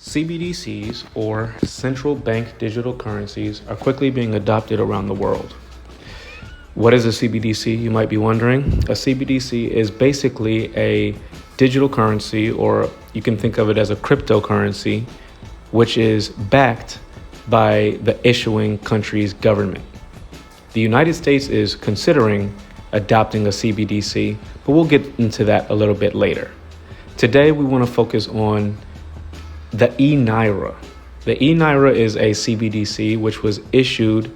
CBDCs, or central bank digital currencies, are quickly being adopted around the world. What is a CBDC, you might be wondering? A CBDC is basically a digital currency, or you can think of it as a cryptocurrency, which is backed by the issuing country's government. The United States is considering adopting a CBDC, but we'll get into that a little bit later. Today, we want to focus on the eNaira. The eNaira is a CBDC which was issued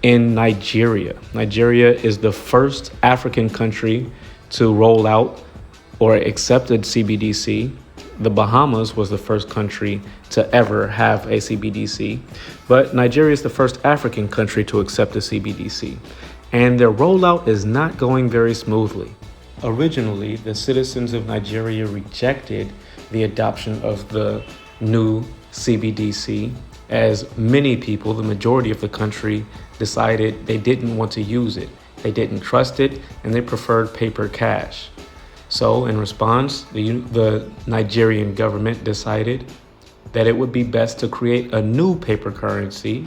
in Nigeria. Nigeria is the first African country to roll out or accepted CBDC. The Bahamas was the first country to ever have a CBDC, but Nigeria is the first African country to accept a CBDC. And their rollout is not going very smoothly. Originally, the citizens of Nigeria rejected the adoption of the new CBDC, as many people, the majority of the country, decided they didn't want to use it. They didn't trust it, and they preferred paper cash. So in response, the Nigerian government decided that it would be best to create a new paper currency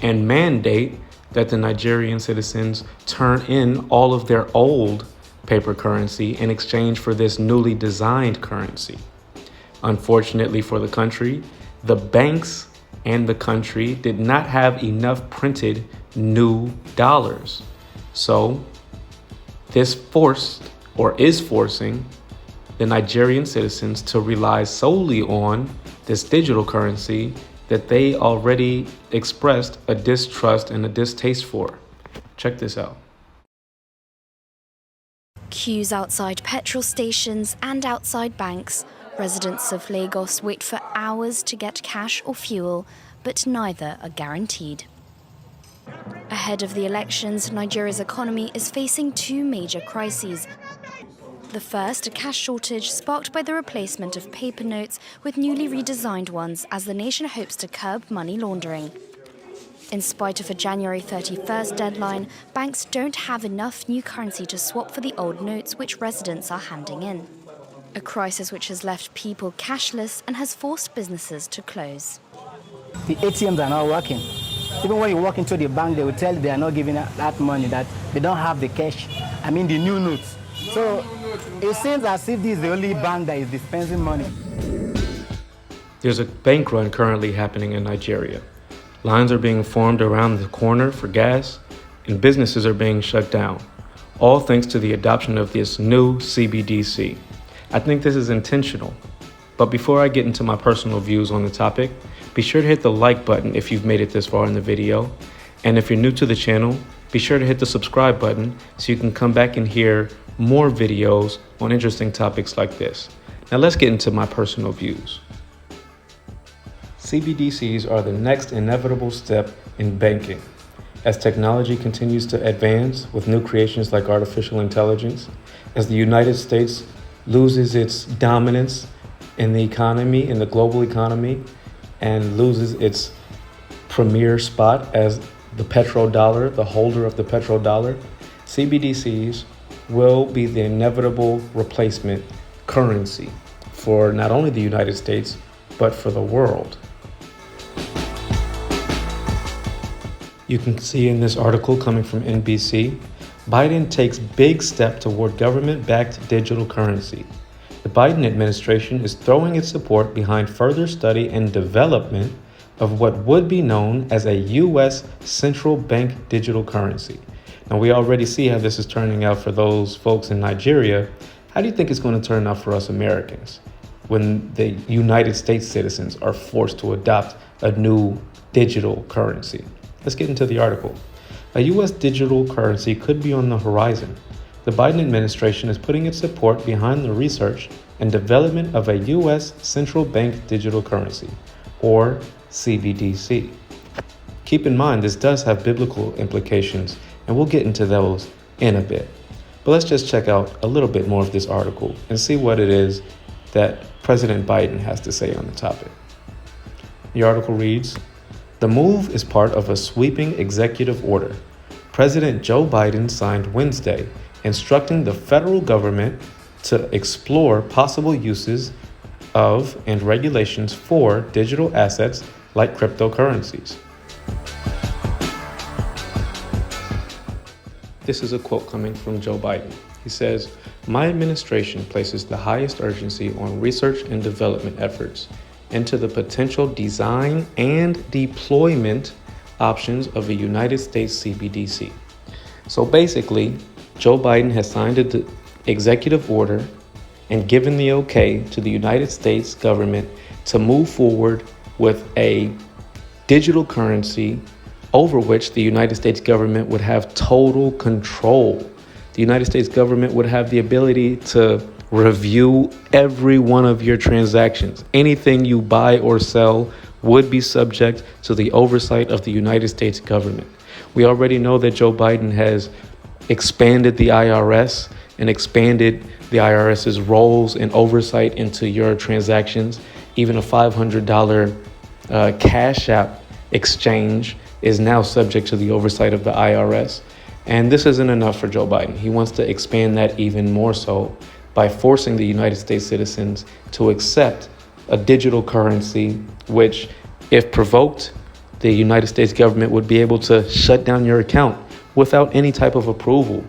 and mandate that the Nigerian citizens turn in all of their old paper currency in exchange for this newly designed currency. Unfortunately for the country, the banks and the country did not have enough printed new dollars. So this is forcing the Nigerian citizens to rely solely on this digital currency that they already expressed a distrust and a distaste for. Check this out. Queues outside petrol stations and outside banks. Residents of Lagos wait for hours to get cash or fuel, but neither are guaranteed. Ahead of the elections, Nigeria's economy is facing two major crises. The first, a cash shortage sparked by the replacement of paper notes with newly redesigned ones as the nation hopes to curb money laundering. In spite of a January 31st deadline, banks don't have enough new currency to swap for the old notes which residents are handing in. A crisis which has left people cashless and has forced businesses to close. The ATMs are not working. Even when you walk into the bank, they will tell you they are not giving that money, that they don't have the cash, the new notes. So it seems as if this is the only bank that is dispensing money. There's a bank run currently happening in Nigeria. Lines are being formed around the corner for gas, and businesses are being shut down, all thanks to the adoption of this new CBDC. I think this is intentional. But before I get into my personal views on the topic, be sure to hit the like button if you've made it this far in the video. And if you're new to the channel, be sure to hit the subscribe button so you can come back and hear more videos on interesting topics like this. Now let's get into my personal views. CBDCs are the next inevitable step in banking. As technology continues to advance with new creations like artificial intelligence, as the United States loses its dominance in the economy, in the global economy, and loses its premier spot as the petrodollar, the holder of the petrodollar, CBDCs will be the inevitable replacement currency for not only the United States, but for the world. You can see in this article coming from NBC, Biden takes big step toward government-backed digital currency. The Biden administration is throwing its support behind further study and development of what would be known as a U.S. central bank digital currency. Now, we already see how this is turning out for those folks in Nigeria. How do you think it's going to turn out for us Americans when the United States citizens are forced to adopt a new digital currency? Let's get into the article. A U.S. digital currency could be on the horizon. The Biden administration is putting its support behind the research and development of a U.S. central bank digital currency, or CBDC. Keep in mind, this does have biblical implications, and we'll get into those in a bit. But let's just check out a little bit more of this article and see what it is that President Biden has to say on the topic. The article reads, "The move is part of a sweeping executive order President Joe Biden signed Wednesday, instructing the federal government to explore possible uses of and regulations for digital assets like cryptocurrencies. This is a quote coming from Joe Biden. He says, "My administration places the highest urgency on research and development efforts into the potential design and deployment options of a United States CBDC." So basically, Joe Biden has signed an executive order and given the okay to the United States government to move forward with a digital currency over which the United States government would have total control. The United States government would have the ability to review every one of your transactions. Anything you buy or sell would be subject to the oversight of the United States government. We already know that Joe Biden has expanded the IRS and expanded the IRS's roles and oversight into your transactions. Even a $500 Cash App exchange is now subject to the oversight of the IRS. And this isn't enough for Joe Biden. He wants to expand that even more so by forcing the United States citizens to accept a digital currency, which, if provoked, the United States government would be able to shut down your account without any type of approval.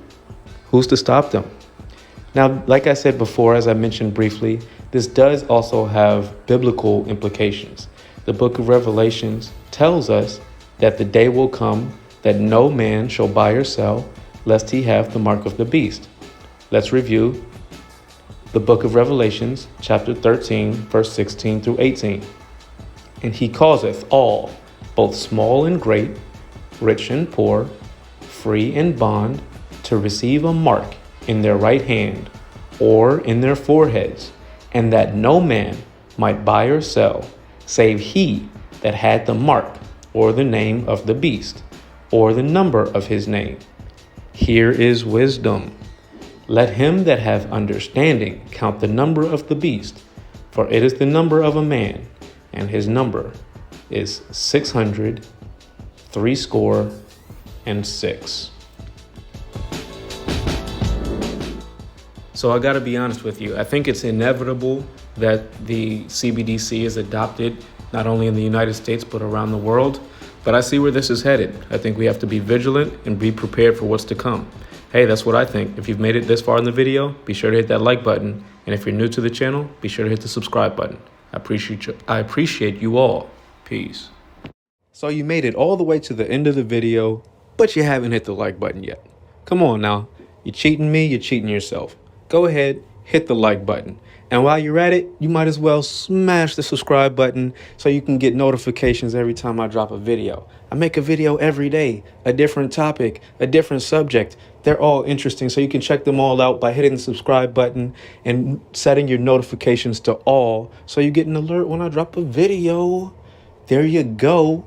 Who's to stop them? Now, like I said before, as I mentioned briefly, this does also have biblical implications. The book of Revelations tells us that the day will come that no man shall buy or sell, lest he have the mark of the beast. Let's review the book of Revelations, chapter 13, verse 16 through 18. "And he causeth all, both small and great, rich and poor, free and bond, to receive a mark in their right hand or in their foreheads, and that no man might buy or sell, save he that had the mark or the name of the beast, or the number of his name. Here is wisdom. Let him that hath understanding count the number of the beast, for it is the number of a man, and his number is 666. So I gotta be honest with you. I think it's inevitable that the CBDC is adopted not only in the United States, but around the world. But I see where this is headed. I think we have to be vigilant and be prepared for what's to come. Hey, that's what I think. If you've made it this far in the video, be sure to hit that like button. And if you're new to the channel, be sure to hit the subscribe button. I appreciate you all. Peace. So you made it all the way to the end of the video, but you haven't hit the like button yet. Come on now. You're cheating me, you're cheating yourself. Go ahead, hit the like button. And while you're at it, you might as well smash the subscribe button so you can get notifications every time I drop a video. I make a video every day, a different topic, a different subject. They're all interesting, so you can check them all out by hitting the subscribe button and setting your notifications to all so you get an alert when I drop a video. There you go.